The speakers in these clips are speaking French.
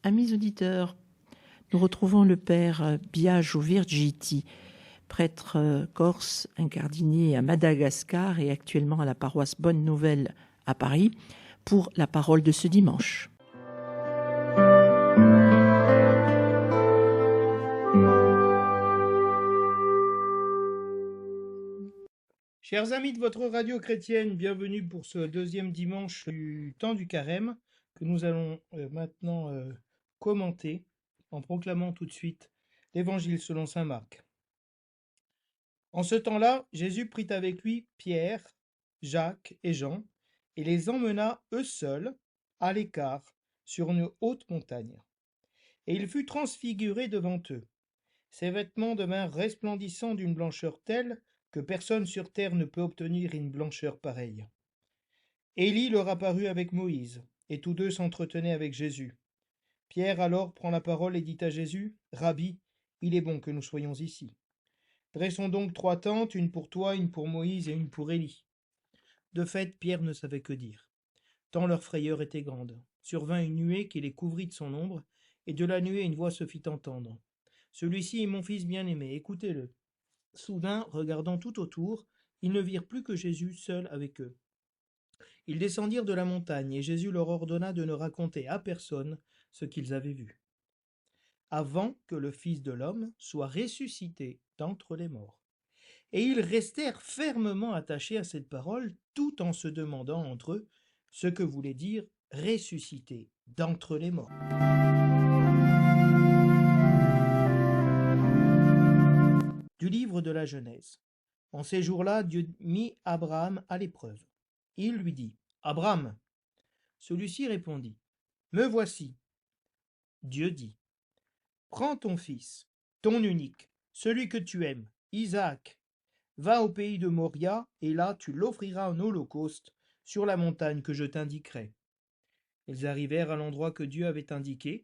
Amis auditeurs, nous retrouvons le père Biagio Virgiti, prêtre corse incardinier à Madagascar et actuellement à la paroisse Bonne Nouvelle à Paris, pour la parole de ce dimanche. Chers amis de votre radio chrétienne, bienvenue pour ce deuxième dimanche du temps du carême que nous allons maintenant commenter en proclamant tout de suite l'évangile selon saint Marc. En ce temps-là, Jésus prit avec lui Pierre, Jacques et Jean et les emmena eux seuls à l'écart sur une haute montagne. Et il fut transfiguré devant eux. Ses vêtements devinrent resplendissants d'une blancheur telle que personne sur terre ne peut obtenir une blancheur pareille. Élie leur apparut avec Moïse, et tous deux s'entretenaient avec Jésus. Pierre alors prend la parole et dit à Jésus, « Rabbi, il est bon que nous soyons ici. Dressons donc 3 tentes, une pour toi, une pour Moïse et une pour Élie. » De fait, Pierre ne savait que dire, tant leur frayeur était grande. Survint une nuée qui les couvrit de son ombre, et de la nuée une voix se fit entendre. « Celui-ci est mon fils bien-aimé, écoutez-le. » Soudain, regardant tout autour, ils ne virent plus que Jésus seul avec eux. Ils descendirent de la montagne, et Jésus leur ordonna de ne raconter à personne ce qu'ils avaient vu, avant que le Fils de l'homme soit ressuscité d'entre les morts. Et ils restèrent fermement attachés à cette parole, tout en se demandant entre eux ce que voulait dire ressuscité d'entre les morts. Du livre de la Genèse. En ces jours-là, Dieu mit Abraham à l'épreuve. Il lui dit, « Abraham !» Celui-ci répondit, « Me voici. » Dieu dit, « Prends ton fils, ton unique, celui que tu aimes, Isaac, va au pays de Moria, et là tu l'offriras en holocauste sur la montagne que je t'indiquerai. » Ils arrivèrent à l'endroit que Dieu avait indiqué.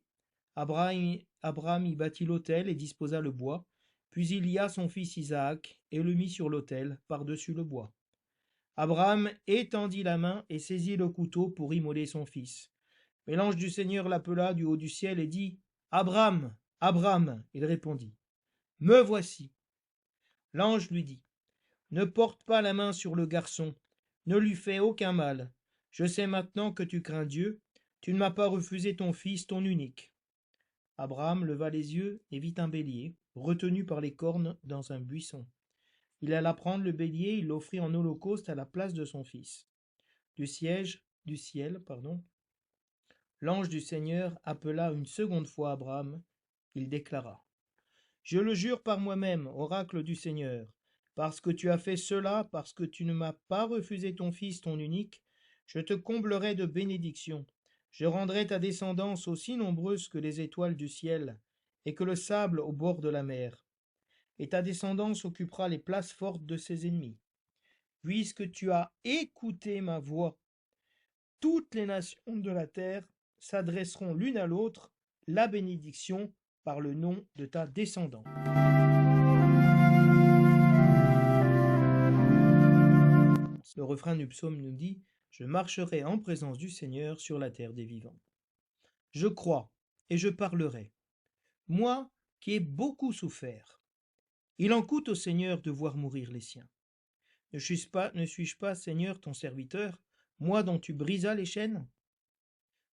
Abraham y bâtit l'autel et disposa le bois, puis il lia son fils Isaac et le mit sur l'autel par-dessus le bois. Abraham étendit la main et saisit le couteau pour immoler son fils. Mais l'ange du Seigneur l'appela du haut du ciel et dit, « Abraham, Abraham !» Il répondit, « Me voici. » L'ange lui dit, « Ne porte pas la main sur le garçon, ne lui fais aucun mal. Je sais maintenant que tu crains Dieu, tu ne m'as pas refusé ton fils, ton unique. » Abraham leva les yeux et vit un bélier, retenu par les cornes dans un buisson. Il alla prendre le bélier, il l'offrit en holocauste à la place de son fils. Du ciel, l'ange du Seigneur appela une seconde fois Abraham. Il déclara, « Je le jure par moi-même, oracle du Seigneur, parce que tu as fait cela, parce que tu ne m'as pas refusé ton fils, ton unique, je te comblerai de bénédictions. Je rendrai ta descendance aussi nombreuse que les étoiles du ciel et que le sable au bord de la mer. Et ta descendance occupera les places fortes de ses ennemis. Puisque tu as écouté ma voix, toutes les nations de la terre s'adresseront l'une à l'autre la bénédiction par le nom de ta descendance. » Le refrain du psaume nous dit « Je marcherai en présence du Seigneur sur la terre des vivants. » Je crois et je parlerai, moi qui ai beaucoup souffert. Il en coûte au Seigneur de voir mourir les siens. Ne suis-je pas, Seigneur, ton serviteur, moi dont tu brisas les chaînes?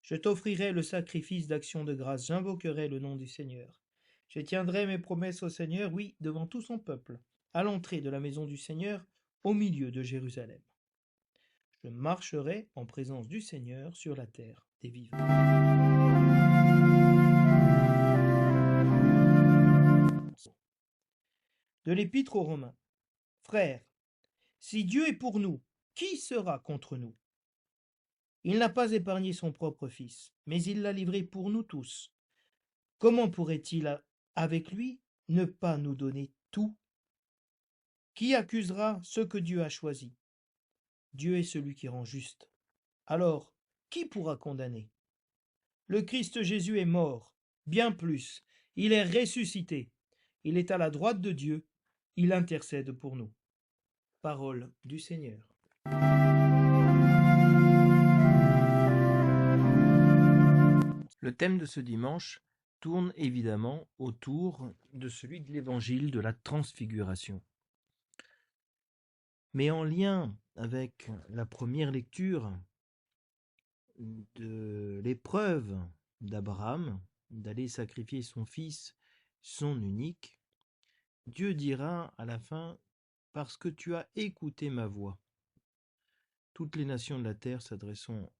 Je t'offrirai le sacrifice d'action de grâce, j'invoquerai le nom du Seigneur. Je tiendrai mes promesses au Seigneur, oui, devant tout son peuple, à l'entrée de la maison du Seigneur, au milieu de Jérusalem. Je marcherai en présence du Seigneur sur la terre des vivants. De l'Épître aux Romains. Frères, si Dieu est pour nous, qui sera contre nous? Il n'a pas épargné son propre Fils, mais il l'a livré pour nous tous. Comment pourrait-il, avec lui, ne pas nous donner tout? Qui accusera ceux que Dieu a choisis? Dieu est celui qui rend juste. Alors, qui pourra condamner? Le Christ Jésus est mort, bien plus, il est ressuscité, il est à la droite de Dieu, il intercède pour nous. Parole du Seigneur. Le Le thème de ce dimanche tourne évidemment autour de celui de l'évangile de la transfiguration. Mais en lien avec la première lecture de l'épreuve d'Abraham, d'aller sacrifier son fils, son unique, Dieu dira à la fin, parce que tu as écouté ma voix. Toutes les nations de la terre s'adresseront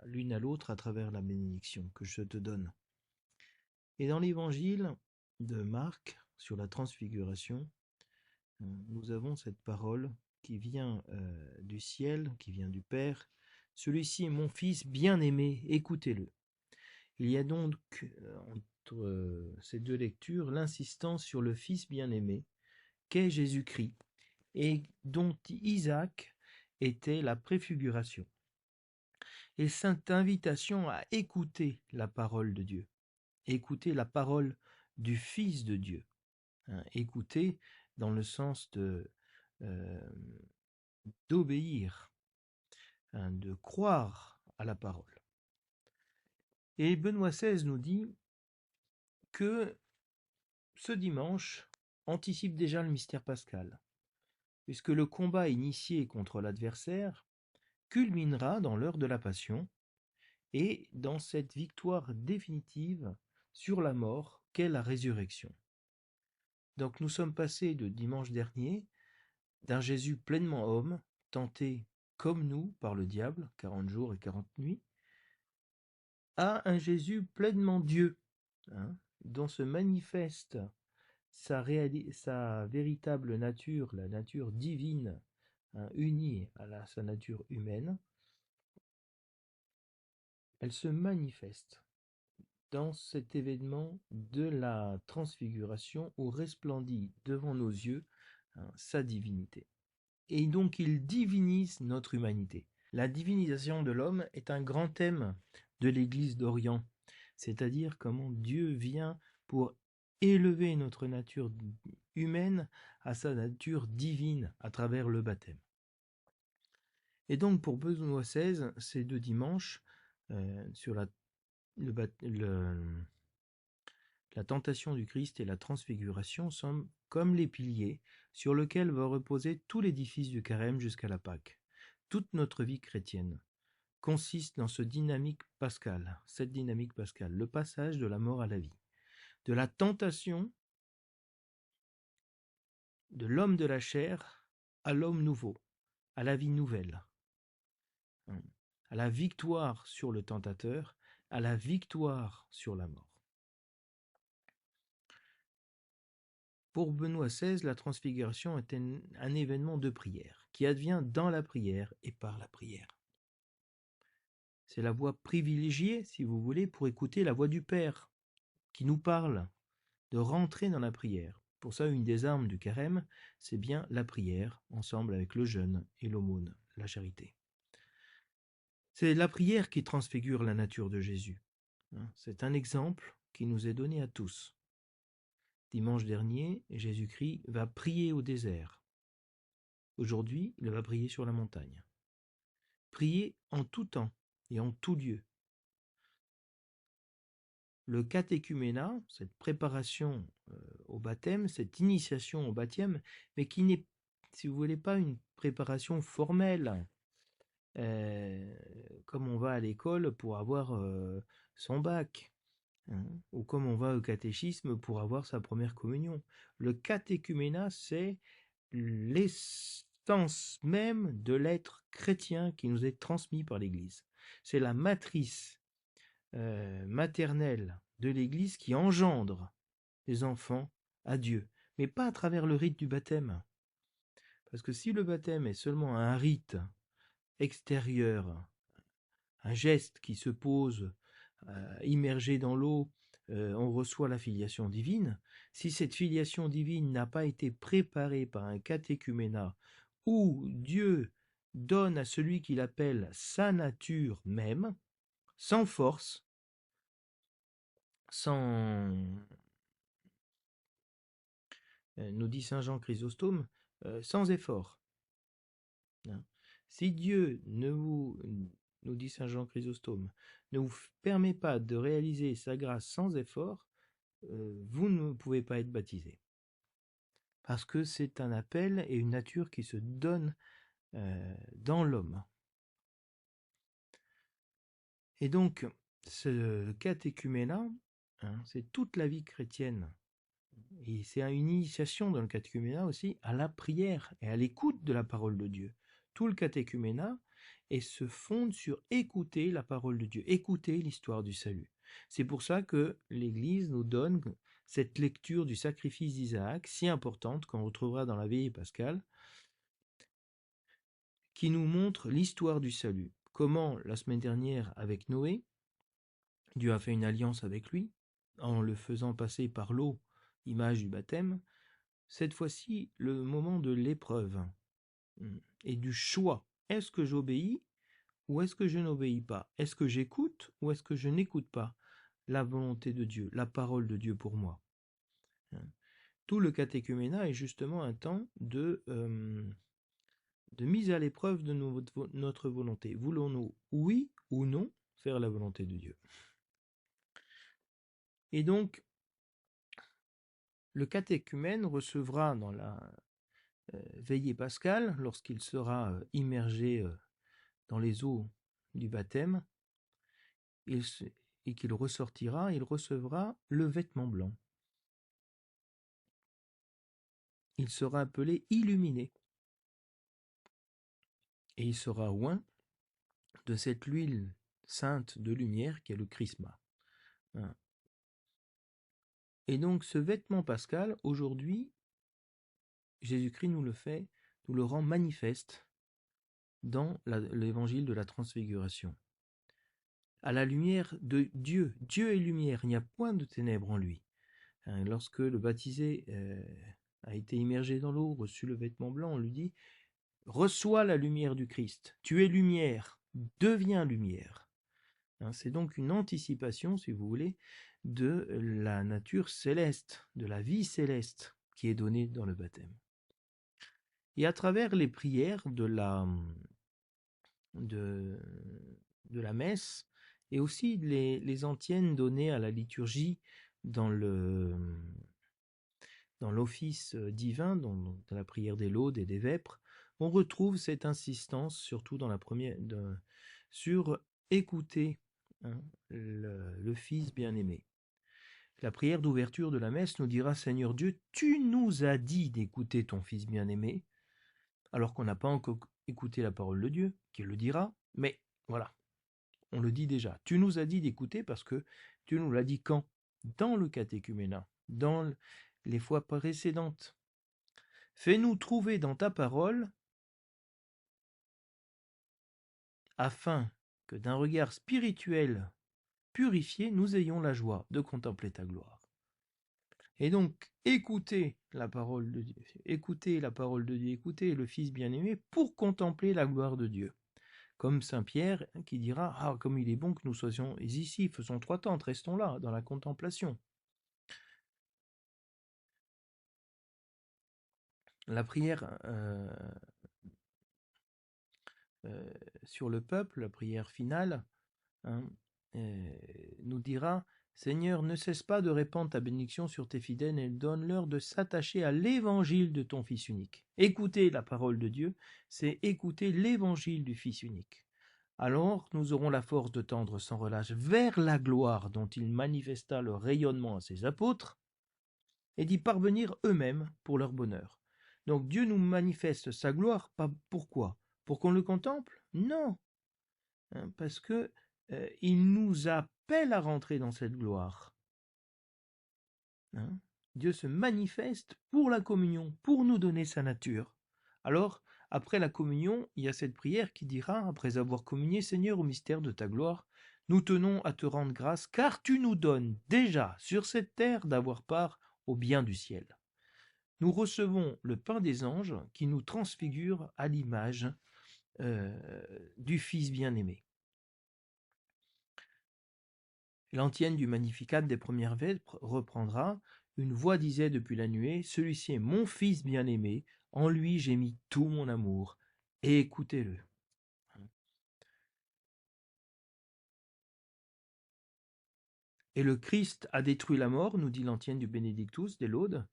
l'une à l'autre à travers la bénédiction que je te donne. Et dans l'évangile de Marc, sur la transfiguration, nous avons cette parole qui vient du ciel, qui vient du Père. Celui-ci est mon Fils bien-aimé, écoutez-le. Il y a donc entre ces deux lectures l'insistance sur le Fils bien-aimé, qu'est Jésus-Christ, et dont Isaac était la préfiguration. Et cette invitation à écouter la parole de Dieu, écouter la parole du Fils de Dieu, écouter dans le sens d'obéir, de croire à la parole. Et Benoît XVI nous dit que ce dimanche anticipe déjà le mystère pascal, puisque le combat initié contre l'adversaire culminera dans l'heure de la Passion et dans cette victoire définitive sur la mort qu'est la résurrection. Donc nous sommes passés de dimanche dernier d'un Jésus pleinement homme, tenté comme nous par le diable, 40 jours et 40 nuits, à un Jésus pleinement Dieu, dont se manifeste sa véritable nature, la nature divine, unie à sa nature humaine. Elle se manifeste dans cet événement de la transfiguration où resplendit devant nos yeux sa divinité. Et donc il divinise notre humanité. La divinisation de l'homme est un grand thème de l'Église d'Orient, c'est-à-dire comment Dieu vient pour élever notre nature humaine à sa nature divine à travers le baptême. Et donc pour Benoît XVI, ces deux dimanches sur la tentation du Christ et la transfiguration sont comme les piliers sur lesquels va reposer tout l'édifice du carême jusqu'à la Pâque. Toute notre vie chrétienne consiste dans cette dynamique pascale, le passage de la mort à la vie, de la tentation de l'homme de la chair à l'homme nouveau, à la vie nouvelle, à la victoire sur le tentateur, à la victoire sur la mort. Pour Benoît XVI, la transfiguration est un événement de prière, qui advient dans la prière et par la prière. C'est la voie privilégiée, si vous voulez, pour écouter la voix du Père, qui nous parle de rentrer dans la prière. Pour ça, une des armes du carême, c'est bien la prière, ensemble avec le jeûne et l'aumône, la charité. C'est la prière qui transfigure la nature de Jésus. C'est un exemple qui nous est donné à tous. Dimanche dernier, Jésus-Christ va prier au désert. Aujourd'hui, il va prier sur la montagne. Prier en tout temps et en tout lieu. Le catéchuménat, cette préparation au baptême, cette initiation au baptême, mais qui n'est, si vous voulez, pas une préparation formelle, comme on va à l'école pour avoir son bac, ou comme on va au catéchisme pour avoir sa première communion. Le catéchuménat, c'est l'essence même de l'être chrétien qui nous est transmis par l'Église. C'est la matrice maternelle de l'Église qui engendre les enfants à Dieu, mais pas à travers le rite du baptême. Parce que si le baptême est seulement un rite extérieur, un geste qui se pose immergé dans l'eau, on reçoit la filiation divine. Si cette filiation divine n'a pas été préparée par un catéchuménat où Dieu donne à celui qu'il appelle sa nature même, sans force, nous dit saint Jean Chrysostome, sans effort. Si Dieu ne vous nous dit saint Jean Chrysostome, ne vous permet pas de réaliser sa grâce sans effort, vous ne pouvez pas être baptisé. Parce que c'est un appel et une nature qui se donne dans l'homme. Et donc, ce catéchuménat, c'est toute la vie chrétienne. Et c'est une initiation dans le catéchuménat aussi à la prière et à l'écoute de la parole de Dieu. Tout le catéchuménat se fonde sur écouter la parole de Dieu, écouter l'histoire du salut. C'est pour ça que l'Église nous donne cette lecture du sacrifice d'Isaac, si importante, qu'on retrouvera dans la Veillée pascale, qui nous montre l'histoire du salut. Comment, la semaine dernière, avec Noé, Dieu a fait une alliance avec lui, en le faisant passer par l'eau, image du baptême. Cette fois-ci, le moment de l'épreuve et du choix. Est-ce que j'obéis ou est-ce que je n'obéis pas? Est-ce que j'écoute ou est-ce que je n'écoute pas la volonté de Dieu, la parole de Dieu pour moi? Tout le catéchuménat est justement un temps de mise à l'épreuve de notre volonté. Voulons-nous, oui ou non, faire la volonté de Dieu? Et donc, le catéchumène recevra dans la veillée pascale, lorsqu'il sera immergé dans les eaux du baptême, et qu'il ressortira, il recevra le vêtement blanc. Il sera appelé illuminé. Et il sera oint de cette huile sainte de lumière qui est le chrisma. Et donc ce vêtement pascal, aujourd'hui, Jésus-Christ nous le rend manifeste dans l'évangile de la transfiguration. À la lumière de Dieu, Dieu est lumière, il n'y a point de ténèbres en lui. Lorsque le baptisé a été immergé dans l'eau, reçu le vêtement blanc, on lui dit « Reçois la lumière du Christ, tu es lumière, deviens lumière ». C'est donc une anticipation, si vous voulez, de la nature céleste, de la vie céleste qui est donnée dans le baptême. Et à travers les prières de la messe, et aussi les antiennes données à la liturgie dans l'office divin, dans la prière des laudes et des vêpres, on retrouve cette insistance, surtout dans la première, sur écouter le Fils bien-aimé. La prière d'ouverture de la messe nous dira « Seigneur Dieu, tu nous as dit d'écouter ton Fils bien-aimé », alors qu'on n'a pas encore écouté la parole de Dieu, qui le dira, mais voilà, on le dit déjà. Tu nous as dit d'écouter parce que tu nous l'as dit quand? Dans le catéchuménat, dans les fois précédentes. Fais-nous trouver dans ta parole, afin que d'un regard spirituel purifié, nous ayons la joie de contempler ta gloire. Et donc, écoutez la parole de Dieu, écoutez le Fils bien-aimé pour contempler la gloire de Dieu. Comme saint Pierre qui dira « Ah, comme il est bon que nous soyons ici, faisons 3 tentes, restons là, dans la contemplation ». La prière sur le peuple, la prière finale, nous dira « Seigneur, ne cesse pas de répandre ta bénédiction sur tes fidèles et donne-leur de s'attacher à l'évangile de ton Fils unique. » Écouter la parole de Dieu, c'est écouter l'évangile du Fils unique. Alors nous aurons la force de tendre sans relâche vers la gloire dont il manifesta le rayonnement à ses apôtres et d'y parvenir eux-mêmes pour leur bonheur. Donc Dieu nous manifeste sa gloire, pas pourquoi? Pour qu'on le contemple? Non, parce que il nous appelle à rentrer dans cette gloire. Dieu se manifeste pour la communion, pour nous donner sa nature. Alors, après la communion, il y a cette prière qui dira, après avoir communié, Seigneur, au mystère de ta gloire, nous tenons à te rendre grâce, car tu nous donnes déjà sur cette terre d'avoir part au bien du ciel. Nous recevons le pain des anges qui nous transfigure à l'image du Fils bien-aimé. L'antienne du Magnificat des premières vêpres reprendra « Une voix disait depuis la nuée, celui-ci est mon Fils bien-aimé, en lui j'ai mis tout mon amour, et écoutez-le. » Et le Christ a détruit la mort, nous dit l'antienne du Benedictus des Laudes.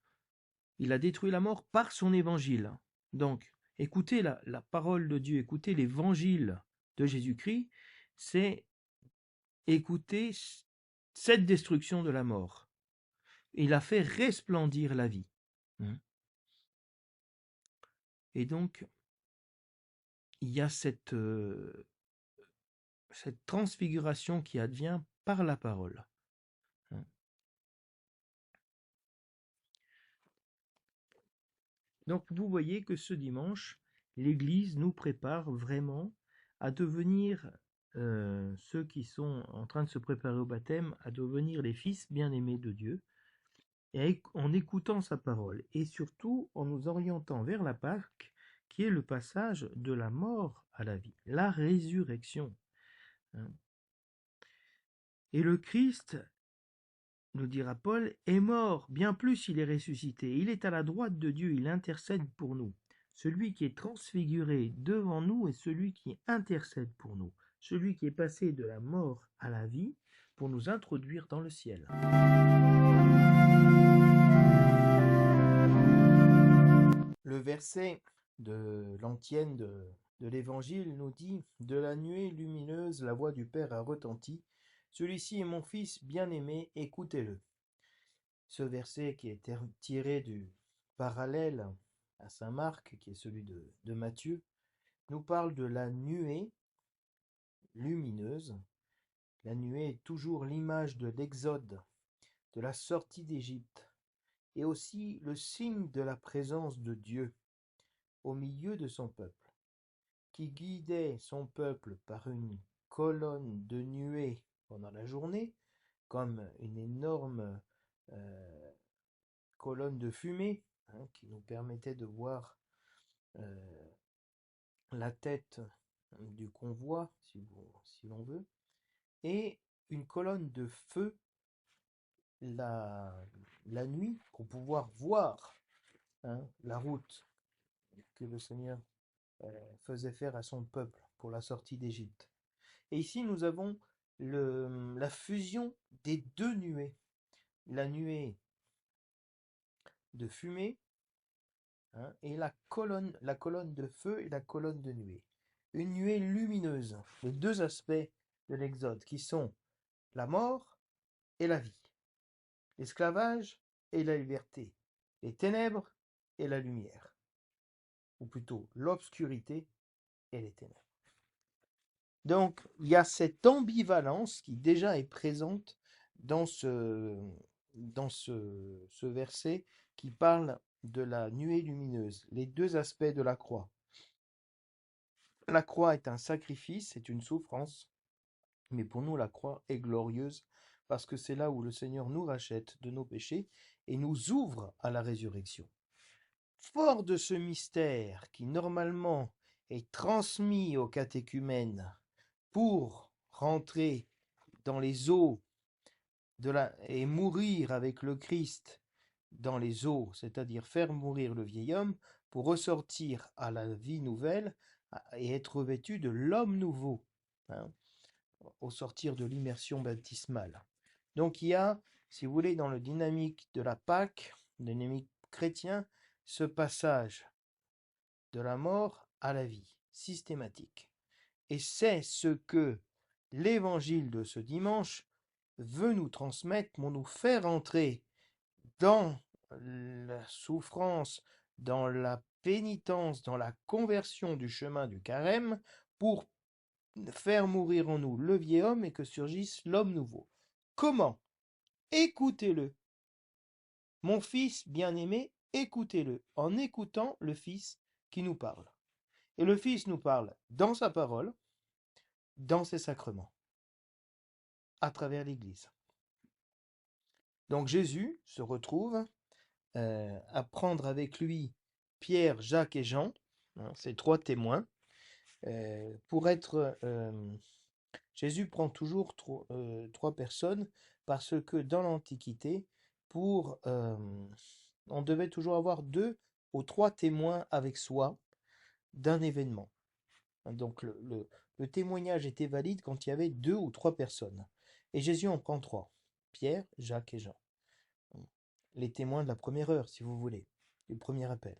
Il a détruit la mort par son évangile. Donc, écoutez la parole de Dieu, écoutez l'évangile de Jésus-Christ, c'est écouter cette destruction de la mort. Il a fait resplendir la vie. Et donc, il y a cette transfiguration qui advient par la parole. Donc, vous voyez que ce dimanche, l'Église nous prépare vraiment à devenir ceux qui sont en train de se préparer au baptême, à devenir les fils bien-aimés de Dieu, et en écoutant sa parole, et surtout en nous orientant vers la Pâque, qui est le passage de la mort à la vie, la résurrection. Et le Christ, nous dira Paul, est mort, bien plus il est ressuscité, il est à la droite de Dieu, il intercède pour nous. Celui qui est transfiguré devant nous est celui qui intercède pour nous, celui qui est passé de la mort à la vie pour nous introduire dans le ciel. Le verset de l'antienne de l'Évangile nous dit « De la nuée lumineuse, la voix du Père a retenti. Celui-ci est mon Fils bien-aimé, écoutez-le. » Ce verset qui est tiré du parallèle à saint Marc, qui est celui de Matthieu, nous parle de la nuée lumineuse. La nuée est toujours l'image de l'exode, de la sortie d'Égypte, et aussi le signe de la présence de Dieu au milieu de son peuple, qui guidait son peuple par une colonne de nuée pendant la journée, comme une énorme colonne de fumée qui nous permettait de voir la tête du convoi, si l'on veut, et une colonne de feu la nuit pour pouvoir voir la route que le Seigneur faisait faire à son peuple pour la sortie d'Égypte. Et ici, nous avons la fusion des deux nuées. La nuée de fumée et la colonne de feu et la colonne de nuée. Une nuée lumineuse, les deux aspects de l'Exode qui sont la mort et la vie, l'esclavage et la liberté, les ténèbres et la lumière, ou plutôt l'obscurité et les ténèbres. Donc, il y a cette ambivalence qui déjà est présente dans ce verset qui parle de la nuée lumineuse, les deux aspects de la croix. La croix est un sacrifice, c'est une souffrance, mais pour nous, la croix est glorieuse parce que c'est là où le Seigneur nous rachète de nos péchés et nous ouvre à la résurrection. Fort de ce mystère qui normalement est transmis aux catéchumènes pour rentrer dans les eaux et mourir avec le Christ dans les eaux, c'est-à-dire faire mourir le vieil homme pour ressortir à la vie nouvelle et être revêtu de l'homme nouveau, au sortir de l'immersion baptismale. Donc il y a, si vous voulez, dans le dynamique de la Pâque, dynamique chrétien, ce passage de la mort à la vie, systématique. Et c'est ce que l'évangile de ce dimanche veut nous transmettre pour nous faire entrer dans la souffrance, dans la pénitence, dans la conversion du chemin du carême, pour faire mourir en nous le vieil homme et que surgisse l'homme nouveau. Comment? Écoutez-le. Mon fils bien-aimé, écoutez-le, en écoutant le Fils qui nous parle. Et le Fils nous parle dans sa parole, dans ses sacrements, à travers l'Église. Donc Jésus se retrouve à prendre avec lui Pierre, Jacques et Jean, ces trois témoins, pour être... Jésus prend toujours trois personnes parce que dans l'Antiquité, on devait toujours avoir 2 ou 3 témoins avec soi d'un événement. Donc le témoignage était valide quand il y avait 2 ou 3 personnes. Et Jésus en prend 3. Pierre, Jacques et Jean. Les témoins de la première heure, si vous voulez, du premier appel.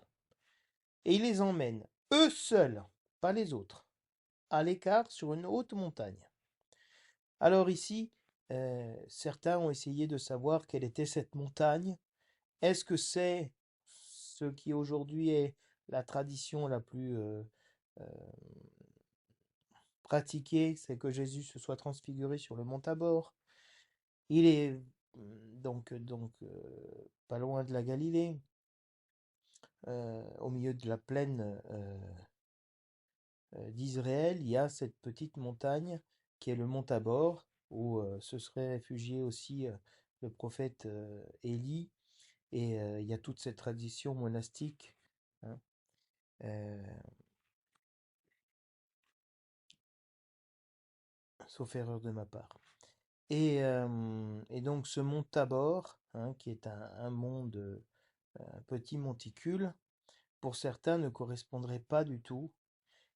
Et il les emmène, eux seuls, pas les autres, à l'écart sur une haute montagne. Alors ici, certains ont essayé de savoir quelle était cette montagne. Est-ce que c'est ce qui aujourd'hui est la tradition la plus pratiquée, c'est que Jésus se soit transfiguré sur le mont Tabor. Il est donc pas loin de la Galilée, au milieu de la plaine d'Israël, il y a cette petite montagne qui est le mont Tabor, où se serait réfugié aussi le prophète Élie, et il y a toute cette tradition monastique, hein, sauf erreur de ma part. Et donc ce mont Tabor, hein, qui est un petit monticule, pour certains ne correspondrait pas du tout.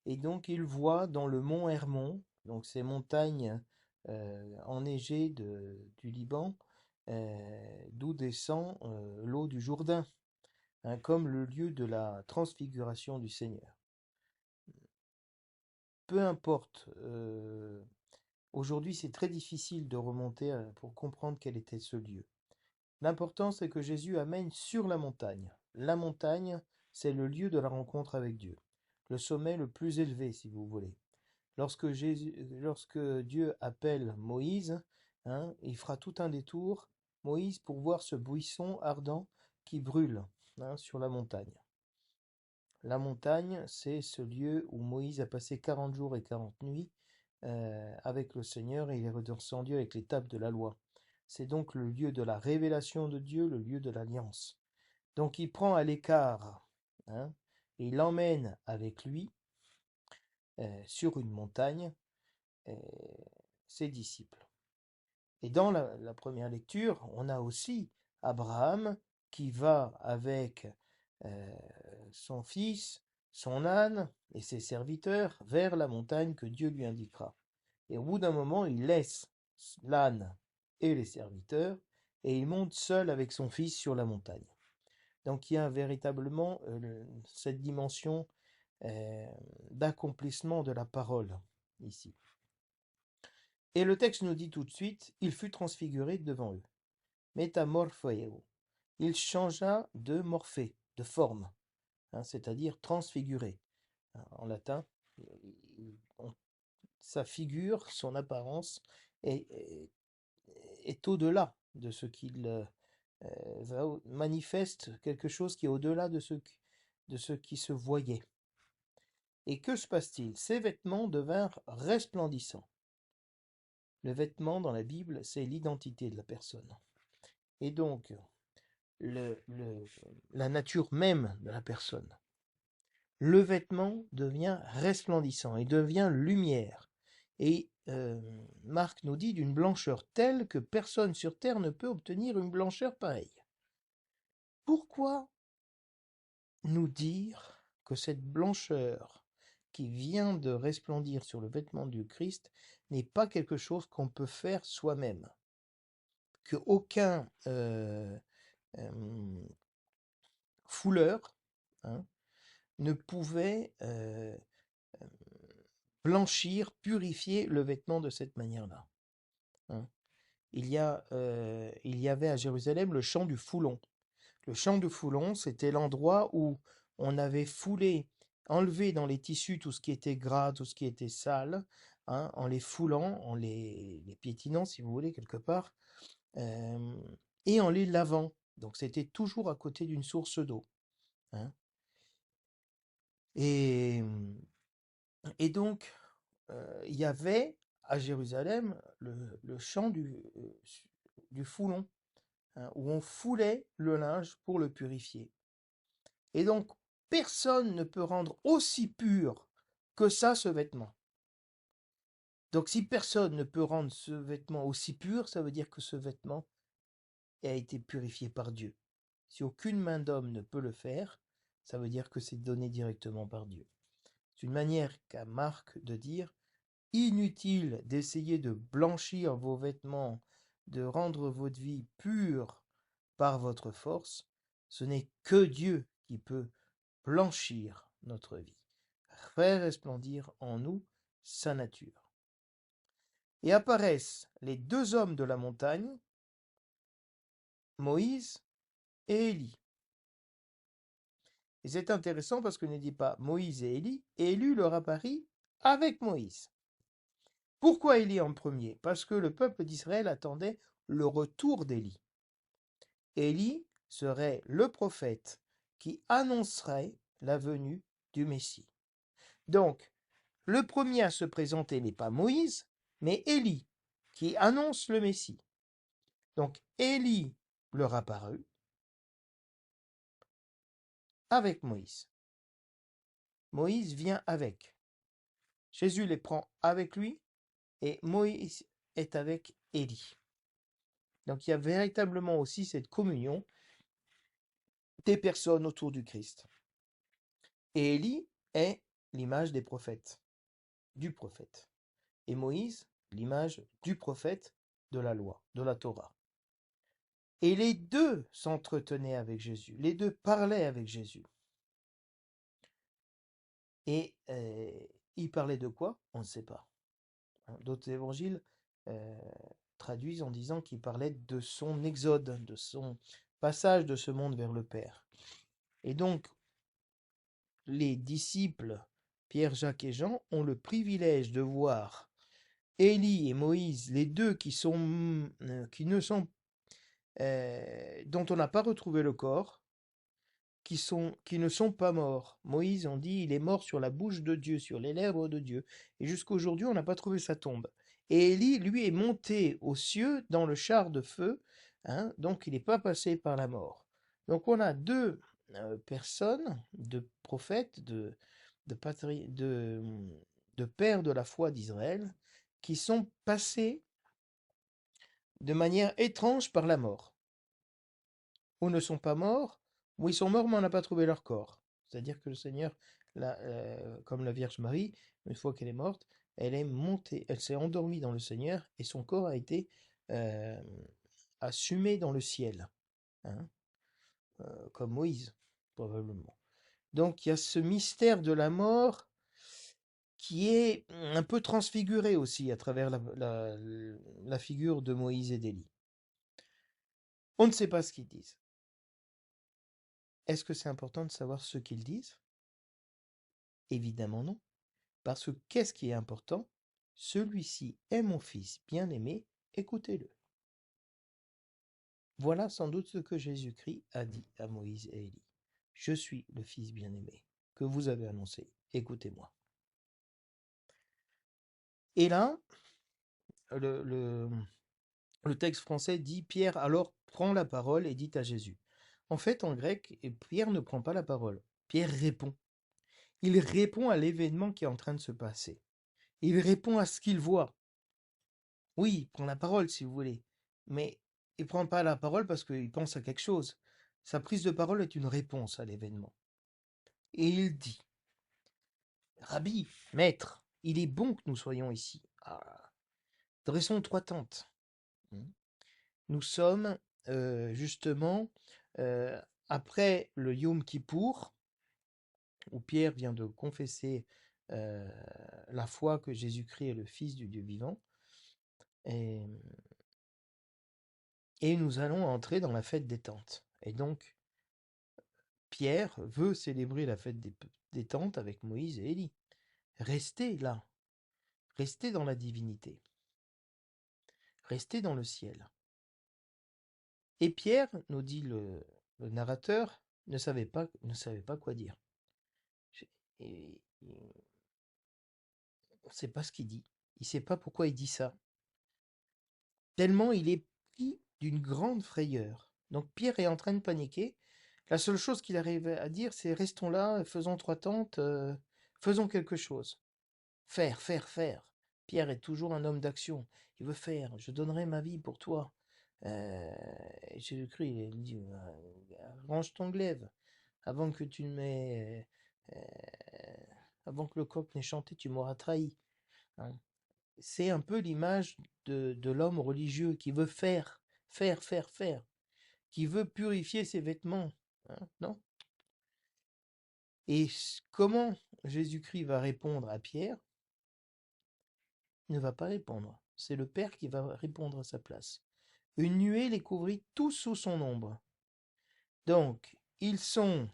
Et donc il voit dans le mont Hermon, donc ces montagnes enneigées du Liban, d'où descend l'eau du Jourdain, hein, comme le lieu de la transfiguration du Seigneur. Peu importe, aujourd'hui c'est très difficile de remonter pour comprendre quel était ce lieu. L'important c'est que Jésus amène sur la montagne. La montagne, c'est le lieu de la rencontre avec Dieu, le sommet le plus élevé si vous voulez. Lorsque Dieu appelle Moïse, hein, il fera tout un détour, Moïse, pour voir ce buisson ardent qui brûle, hein, sur la montagne. La montagne, c'est ce lieu où Moïse a passé 40 jours et 40 nuits avec le Seigneur, et il est redescendu avec les tables de la loi. C'est donc le lieu de la révélation de Dieu, le lieu de l'alliance. Donc il prend à l'écart, hein, et il l'emmène avec lui sur une montagne ses disciples. Et dans la première lecture, on a aussi Abraham qui va avec son fils, son âne et ses serviteurs vers la montagne que Dieu lui indiquera. Et au bout d'un moment, il laisse l'âne et les serviteurs et il monte seul avec son fils sur la montagne. Donc il y a véritablement cette dimension d'accomplissement de la parole ici. Et le texte nous dit tout de suite, il fut transfiguré devant eux. Métamorpheo. Il changea de morphée, de forme, hein, c'est-à-dire transfiguré. En latin, sa figure, son apparence est au-delà de ce qu'il manifeste, quelque chose qui est au-delà de ce qui se voyait. Et que se passe-t-il? Ses vêtements devinrent resplendissants. Le vêtement dans la Bible, c'est l'identité de la personne. Et donc, la nature même de la personne. Le vêtement devient resplendissant et devient lumière. Et Marc nous dit d'une blancheur telle que personne sur terre ne peut obtenir une blancheur pareille. Pourquoi nous dire que cette blancheur qui vient de resplendir sur le vêtement du Christ n'est pas quelque chose qu'on peut faire soi-même? Que aucun fouleur, hein, ne pouvait blanchir, purifier le vêtement de cette manière-là, hein. Il y avait à Jérusalem le champ du Foulon. Le champ du Foulon, c'était l'endroit où on avait foulé, enlevé dans les tissus tout ce qui était gras, tout ce qui était sale, hein, en les foulant, en les piétinant, si vous voulez, quelque part, et en les lavant. Donc c'était toujours à côté d'une source d'eau, hein. Et donc, il y avait à Jérusalem le champ du Foulon, hein, où on foulait le linge pour le purifier. Et donc, personne ne peut rendre aussi pur que ça ce vêtement. Donc, si personne ne peut rendre ce vêtement aussi pur, ça veut dire que ce vêtement a été purifié par Dieu. Si aucune main d'homme ne peut le faire, ça veut dire que c'est donné directement par Dieu. C'est une manière qu'a Marc de dire: inutile d'essayer de blanchir vos vêtements de rendre votre vie pure par votre force. Ce n'est que Dieu qui peut blanchir notre vie, faire resplendir en nous sa nature. Et apparaissent les deux hommes de la montagne, Moïse et Élie. Et c'est intéressant parce qu'on ne dit pas Moïse et Élie leur apparut avec Moïse. Pourquoi Élie en premier? Parce que le peuple d'Israël attendait le retour d'Élie. Élie serait le prophète qui annoncerait la venue du Messie. Donc, le premier à se présenter n'est pas Moïse, mais Élie, qui annonce le Messie. Donc, Élie leur apparut avec Moïse. Moïse vient avec. Jésus les prend avec lui et Moïse est avec Élie. Donc, il y a véritablement aussi cette communion des personnes autour du Christ. Et Élie est l'image des prophètes, du prophète. Et Moïse, l'image du prophète de la loi, de la Torah. Et les deux s'entretenaient avec Jésus, les deux parlaient avec Jésus. Et ils parlaient de quoi? On ne sait pas. D'autres évangiles traduisent en disant qu'il parlait de son exode, de son passage de ce monde vers le Père. Et donc, les disciples, Pierre, Jacques et Jean, ont le privilège de voir Élie et Moïse, les deux qui ne sont, dont on n'a pas retrouvé le corps, qui ne sont pas morts. Moïse, on dit, il est mort sur la bouche de Dieu, sur les lèvres de Dieu. Et jusqu'à aujourd'hui, on n'a pas trouvé sa tombe. Et Élie, lui, est monté aux cieux dans le char de feu, donc il n'est pas passé par la mort. Donc on a deux personnes, deux prophètes, de pères de la foi d'Israël, qui sont passés de manière étrange par la mort. Ou ne sont pas morts, ou ils sont morts mais on n'a pas trouvé leur corps. C'est-à-dire que le Seigneur, comme la Vierge Marie, une fois qu'elle est morte, elle est montée, elle s'est endormie dans le Seigneur et son corps a été assumé dans le ciel, hein, comme Moïse, probablement. Donc il y a ce mystère de la mort qui est un peu transfiguré aussi à travers la figure de Moïse et d'Élie. On ne sait pas ce qu'ils disent. Est-ce que c'est important de savoir ce qu'ils disent? Évidemment non. Parce que qu'est-ce qui est important? Celui-ci est mon fils bien-aimé, écoutez-le. Voilà sans doute ce que Jésus-Christ a dit à Moïse et Élie. Je suis le fils bien-aimé que vous avez annoncé, écoutez-moi. Et là, le texte français dit Pierre alors prend la parole et dit à Jésus. En fait, en grec, Pierre ne prend pas la parole. Pierre répond. Il répond à l'événement qui est en train de se passer. Il répond à ce qu'il voit. Oui, il prend la parole si vous voulez, mais il prend pas la parole parce qu'il pense à quelque chose. Sa prise de parole est une réponse à l'événement. Et il dit, Rabbi, maître, il est bon que nous soyons ici. Dressons 3 tentes. Nous sommes justement après le Yom Kippour, où Pierre vient de confesser la foi que Jésus-Christ est le Fils du Dieu vivant. Et nous allons entrer dans la fête des tentes. Et donc, Pierre veut célébrer la fête des tentes avec Moïse et Élie. Restez là. Restez dans la divinité. Restez dans le ciel. Et Pierre, nous dit le narrateur, ne savait pas quoi dire. Et, on ne sait pas ce qu'il dit. Il ne sait pas pourquoi il dit ça. Tellement il est pris d'une grande frayeur. Donc Pierre est en train de paniquer. La seule chose qu'il arrive à dire, c'est restons là, faisons 3 tentes, faisons quelque chose. Faire. Pierre est toujours un homme d'action. Il veut faire. Je donnerai ma vie pour toi. Jésus-Christ, il dit, range ton glaive. Avant que tu ne m'aies, avant que le coq n'ait chanté, tu m'auras trahi. Hein. c'est un peu l'image de l'homme religieux qui veut faire, qui veut purifier ses vêtements, hein, non? Et comment Jésus-Christ va répondre à Pierre? Il ne va pas répondre. C'est le Père qui va répondre à sa place. Une nuée les couvrit tous sous son ombre. Donc, ils sont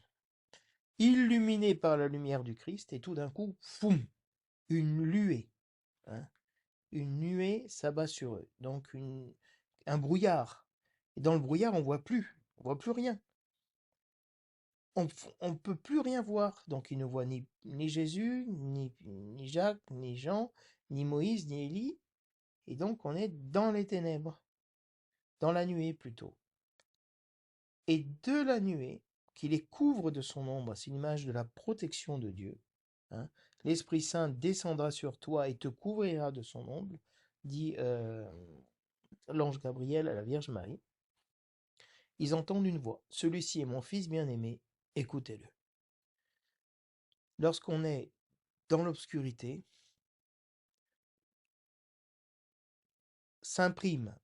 illuminés par la lumière du Christ, et tout d'un coup, foum, une nuée. Hein, une nuée s'abat sur eux. Donc, un brouillard. Et dans le brouillard, on voit plus rien. On ne peut plus rien voir. Donc, ils ne voient ni Jésus, ni Jacques, ni Jean, ni Moïse, ni Élie. Et donc, on est dans les ténèbres, dans la nuée plutôt. Et de la nuée, qui les couvre de son ombre, c'est l'image de la protection de Dieu. Hein, l'Esprit Saint descendra sur toi et te couvrira de son ombre, dit l'ange Gabriel à la Vierge Marie. Ils entendent une voix. Celui-ci est mon fils bien-aimé, écoutez-le. Lorsqu'on est dans l'obscurité, s'imprime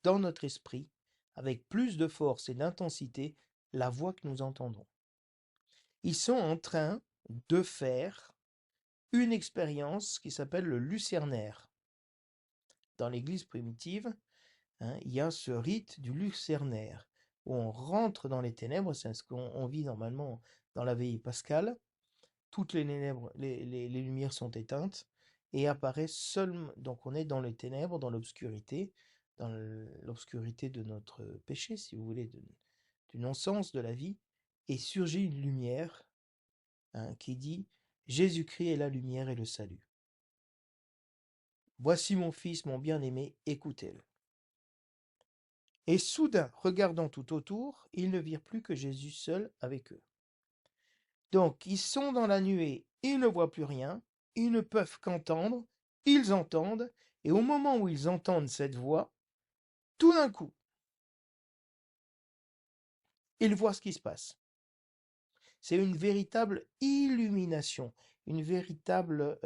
dans notre esprit, avec plus de force et d'intensité, la voix que nous entendons. Ils sont en train de faire une expérience qui s'appelle le lucernaire. Dans l'Église primitive, hein, il y a ce rite du lucernaire, où on rentre dans les ténèbres, c'est ce qu'on vit normalement dans la veillée pascale. Toutes les ténèbres, les lumières sont éteintes, et apparaît seulement, donc on est dans les ténèbres, dans l'obscurité de notre péché, si vous voulez, du non-sens de la vie, et surgit une lumière, hein, qui dit « Jésus-Christ est la lumière et le salut. Voici mon fils, mon bien-aimé, écoutez-le. » Et soudain, regardant tout autour, ils ne virent plus que Jésus seul avec eux. Donc, ils sont dans la nuée, ils ne voient plus rien, ils ne peuvent qu'entendre, ils entendent, et au moment où ils entendent cette voix, tout d'un coup, ils voient ce qui se passe. C'est une véritable illumination, une véritable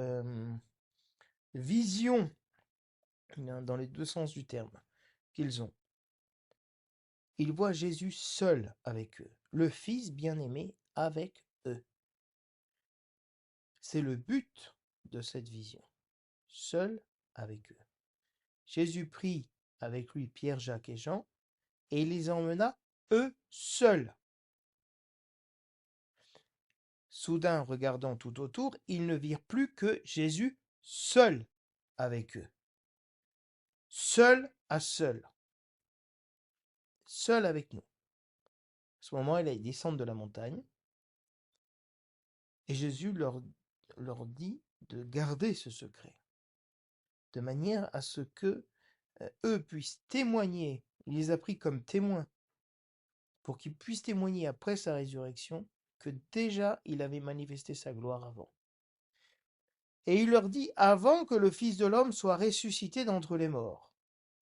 vision, dans les deux sens du terme, qu'ils ont. Ils voient Jésus seul avec eux, le Fils bien-aimé avec eux. C'est le but de cette vision, seul avec eux. Jésus prit avec lui Pierre, Jacques et Jean, et il les emmena eux seuls. Soudain, regardant tout autour, ils ne virent plus que Jésus seul avec eux. Seul à seul. Seul avec nous. À ce moment, ils descendent de la montagne, et Jésus leur dit de garder ce secret, de manière à ce que eux puissent témoigner. Il les a pris comme témoins, pour qu'ils puissent témoigner après sa résurrection que déjà il avait manifesté sa gloire avant. Et il leur dit avant que le Fils de l'homme soit ressuscité d'entre les morts.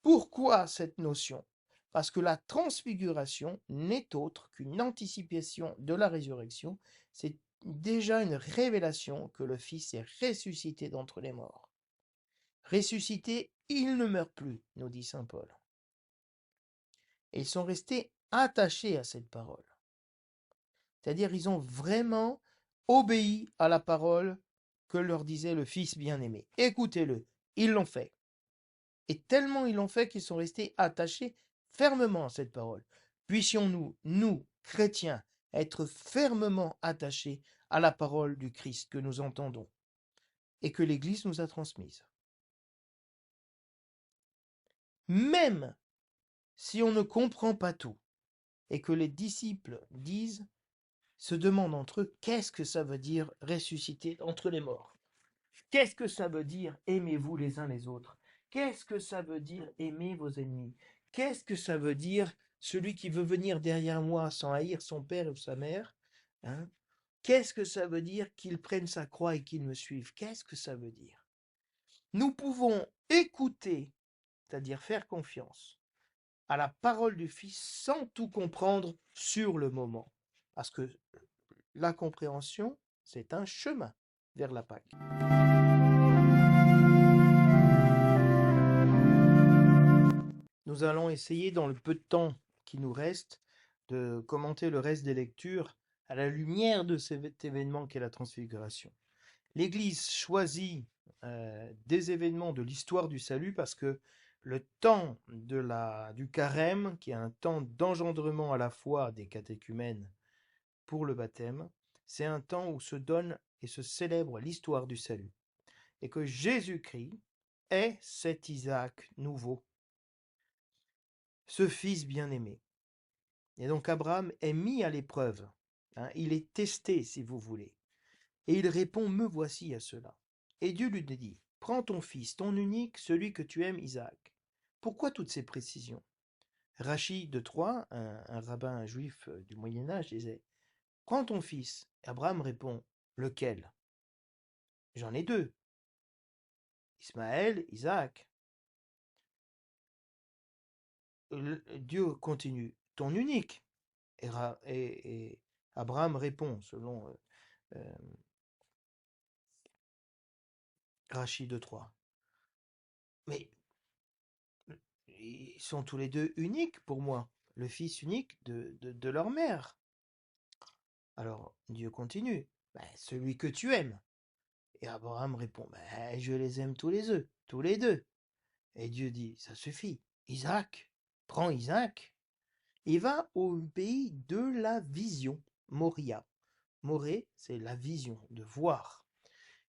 Pourquoi cette notion? Parce que la transfiguration n'est autre qu'une anticipation de la résurrection. C'est déjà une révélation que le Fils est ressuscité d'entre les morts. Ressuscité, il ne meurt plus, nous dit saint Paul. Et ils sont restés attachés à cette parole. C'est-à-dire, ils ont vraiment obéi à la parole que leur disait le Fils bien-aimé. Écoutez-le, ils l'ont fait. Et tellement ils l'ont fait qu'ils sont restés attachés fermement à cette parole. Puissions-nous, nous, chrétiens, être fermement attachés à la parole du Christ que nous entendons et que l'Église nous a transmise. Même si on ne comprend pas tout et que les disciples se demandent entre eux, qu'est-ce que ça veut dire ressusciter entre les morts? Qu'est-ce que ça veut dire aimez-vous les uns les autres? Qu'est-ce que ça veut dire aimer vos ennemis? Qu'est-ce que ça veut dire celui qui veut venir derrière moi sans haïr son père ou sa mère? Hein? Qu'est-ce que ça veut dire qu'il prenne sa croix et qu'il me suive? Qu'est-ce que ça veut dire? Nous pouvons écouter, c'est-à-dire faire confiance à la parole du Fils sans tout comprendre sur le moment. Parce que la compréhension, c'est un chemin vers la Pâque. Nous allons essayer, dans le peu de temps qui nous reste, de commenter le reste des lectures à la lumière de cet événement qu'est la transfiguration. L'Église choisit des événements de l'histoire du salut parce que le temps du carême, qui est un temps d'engendrement à la fois des catéchumènes pour le baptême, c'est un temps où se donne et se célèbre l'histoire du salut. Et que Jésus-Christ est cet Isaac nouveau, ce fils bien-aimé. Et donc Abraham est mis à l'épreuve, hein, il est testé, si vous voulez. Et il répond, me voici à cela. Et Dieu lui dit, prends ton fils, ton unique, celui que tu aimes, Isaac. Pourquoi toutes ces précisions? Rachid de Troyes, un rabbin juif du Moyen-Âge, disait, prends ton fils. Abraham répond, lequel? J'en ai deux, Ismaël, Isaac. Dieu continue, ton unique. Et Abraham répond, selon euh, Rachid de Troyes, mais ils sont tous les deux uniques pour moi, le fils unique de leur mère. Alors Dieu continue, ben, celui que tu aimes. Et Abraham répond, ben, je les aime tous les deux. Et Dieu dit, ça suffit, Isaac, prends Isaac. Il va au pays de la vision, Moria. Moré, c'est la vision, de voir.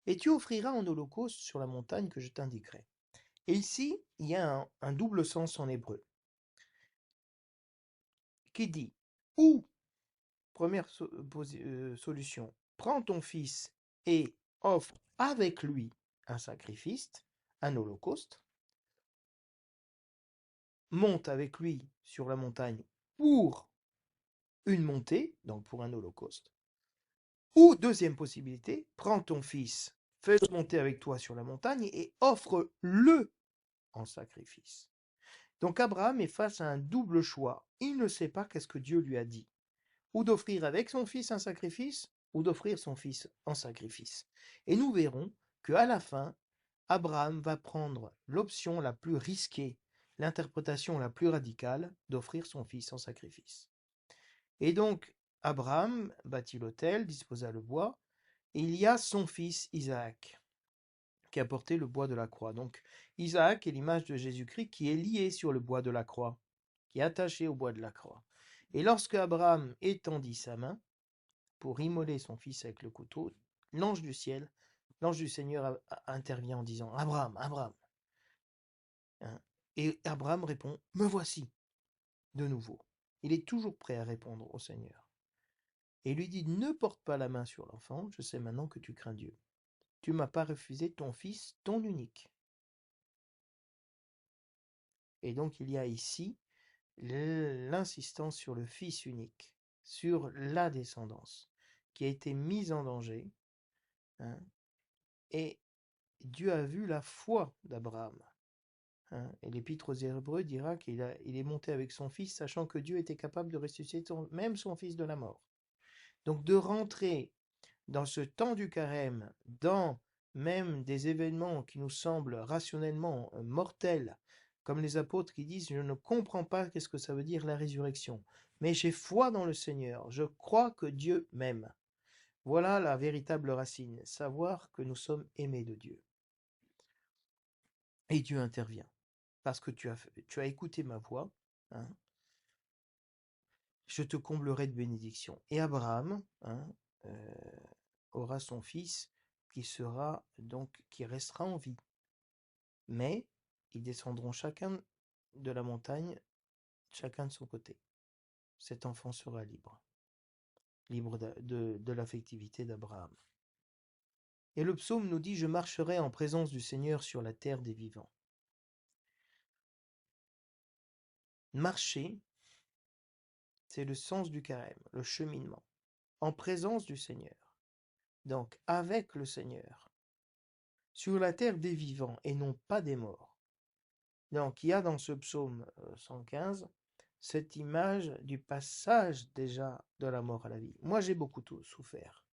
Et tu offriras en holocauste sur la montagne que je t'indiquerai. Et ici, il y a un double sens en hébreu qui dit, ou, première solution, prends ton fils et offre avec lui un sacrifice, un holocauste, monte avec lui sur la montagne pour une montée, donc pour un holocauste. Ou, deuxième possibilité, prends ton fils, fais-le monter avec toi sur la montagne et offre-le en sacrifice. Donc Abraham est face à un double choix. Il ne sait pas qu'est-ce que Dieu lui a dit. Ou d'offrir avec son fils un sacrifice, ou d'offrir son fils en sacrifice. Et nous verrons qu'à la fin, Abraham va prendre l'option la plus risquée, l'interprétation la plus radicale, d'offrir son fils en sacrifice. Et donc, Abraham bâtit l'autel, disposa le bois, et il y a son fils Isaac, qui a porté le bois de la croix. Donc, Isaac est l'image de Jésus-Christ qui est lié sur le bois de la croix, qui est attaché au bois de la croix. Et lorsque Abraham étendit sa main pour immoler son fils avec le couteau, l'ange du ciel, l'ange du Seigneur intervient en disant, Abraham, Abraham. Hein. Et Abraham répond, me voici, de nouveau. Il est toujours prêt à répondre au Seigneur. Et il lui dit, ne porte pas la main sur l'enfant, je sais maintenant que tu crains Dieu. Tu m'as pas refusé ton fils, ton unique. Et donc il y a ici l'insistance sur le fils unique, sur la descendance, qui a été mise en danger. Hein, et Dieu a vu la foi d'Abraham. Hein, et l'Épître aux Hébreux dira qu'il est monté avec son fils, sachant que Dieu était capable de ressusciter même son fils de la mort. Donc de rentrer dans ce temps du carême, dans même des événements qui nous semblent rationnellement mortels, comme les apôtres qui disent, je ne comprends pas qu'est-ce que ça veut dire la résurrection, mais j'ai foi dans le Seigneur, je crois que Dieu m'aime. Voilà la véritable racine, savoir que nous sommes aimés de Dieu. Et Dieu intervient, parce que tu as écouté ma voix, hein, je te comblerai de bénédictions. Et Abraham, hein, aura son fils qui restera en vie. Mais ils descendront chacun de la montagne, chacun de son côté. Cet enfant sera libre, libre de l'affectivité d'Abraham. Et le psaume nous dit, je marcherai en présence du Seigneur sur la terre des vivants. Marcher, c'est le sens du carême, le cheminement, en présence du Seigneur. Donc avec le Seigneur, sur la terre des vivants et non pas des morts. Donc il y a dans ce psaume 115 cette image du passage déjà de la mort à la vie. Moi j'ai beaucoup souffert.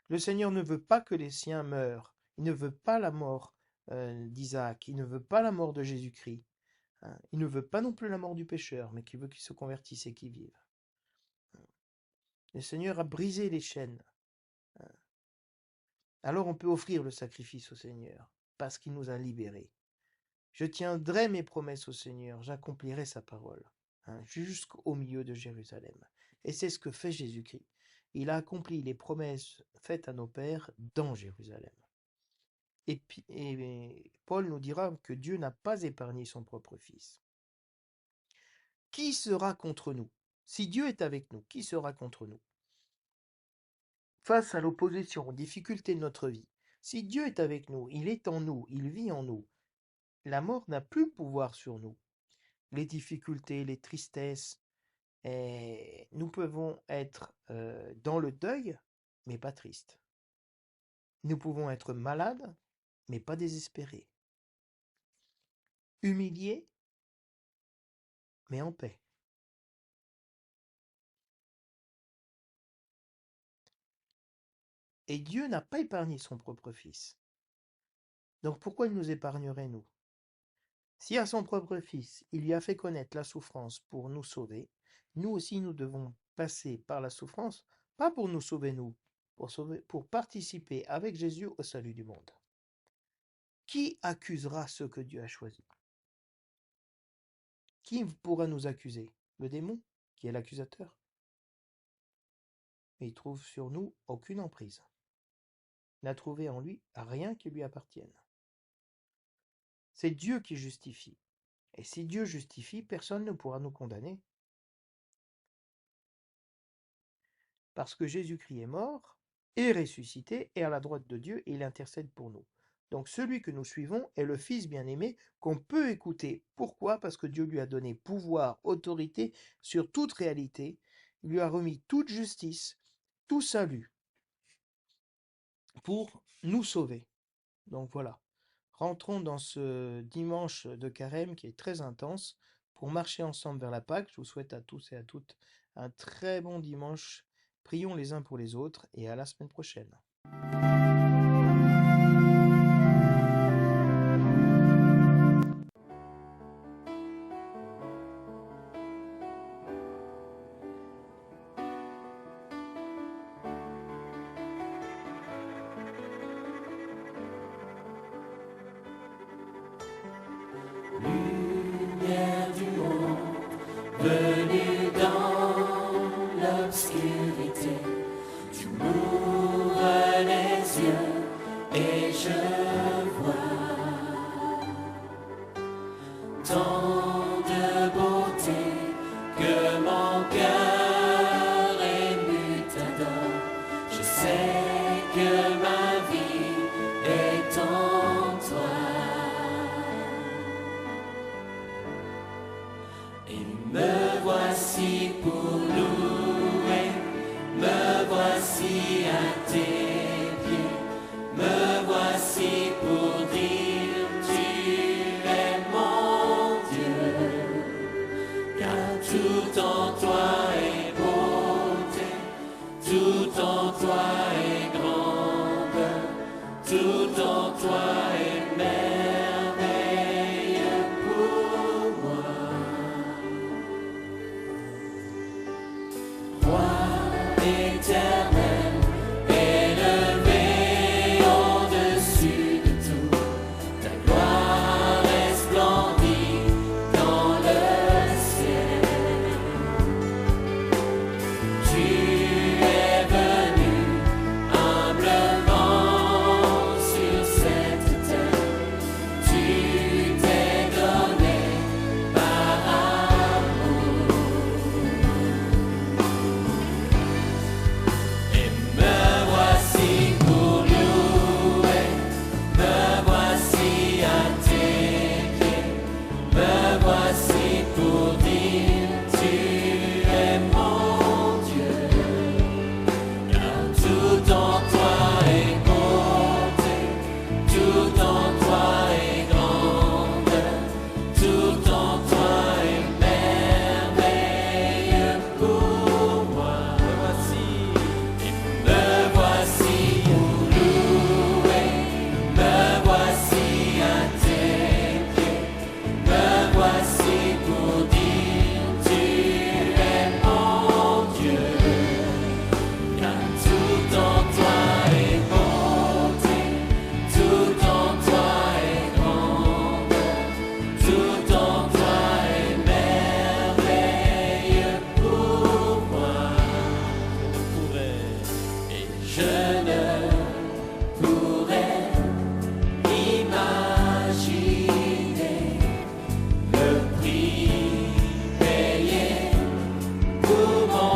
Le Seigneur ne veut pas que les siens meurent. Il ne veut pas la mort d'Isaac. Il ne veut pas la mort de Jésus-Christ. hein. Il ne veut pas non plus la mort du pécheur, mais qu'il veut qu'il se convertisse et qu'il vive. Le Seigneur a brisé les chaînes. Alors on peut offrir le sacrifice au Seigneur, parce qu'il nous a libérés. Je tiendrai mes promesses au Seigneur, j'accomplirai sa parole, hein, jusqu'au milieu de Jérusalem. Et c'est ce que fait Jésus-Christ. Il a accompli les promesses faites à nos pères dans Jérusalem. Et Paul nous dira que Dieu n'a pas épargné son propre Fils. Qui sera contre nous? Si Dieu est avec nous, qui sera contre nous? Face à l'opposition, aux difficultés de notre vie, si Dieu est avec nous, il est en nous, il vit en nous, la mort n'a plus pouvoir sur nous. Les difficultés, les tristesses, nous pouvons être dans le deuil, mais pas tristes. Nous pouvons être malades, mais pas désespérés. Humiliés, mais en paix. Et Dieu n'a pas épargné son propre Fils. Donc pourquoi il nous épargnerait, nous? Si à son propre Fils, il lui a fait connaître la souffrance pour nous sauver, nous aussi nous devons passer par la souffrance, pas pour nous sauver nous, pour participer avec Jésus au salut du monde. Qui accusera ceux que Dieu a choisis? Qui pourra nous accuser? Le démon, qui est l'accusateur? Mais il trouve sur nous aucune emprise. Il n'a trouvé en lui rien qui lui appartienne. C'est Dieu qui justifie. Et si Dieu justifie, personne ne pourra nous condamner. Parce que Jésus-Christ est mort, est ressuscité, et à la droite de Dieu, et il intercède pour nous. Donc celui que nous suivons est le Fils bien-aimé qu'on peut écouter. Pourquoi? Parce que Dieu lui a donné pouvoir, autorité sur toute réalité. Il lui a remis toute justice, tout salut pour nous sauver. Donc voilà. Rentrons dans ce dimanche de carême qui est très intense pour marcher ensemble vers la Pâque. Je vous souhaite à tous et à toutes un très bon dimanche. Prions les uns pour les autres et à la semaine prochaine. Lumière du monde, venue dans l'obscurité, tu m'ouvres les louange.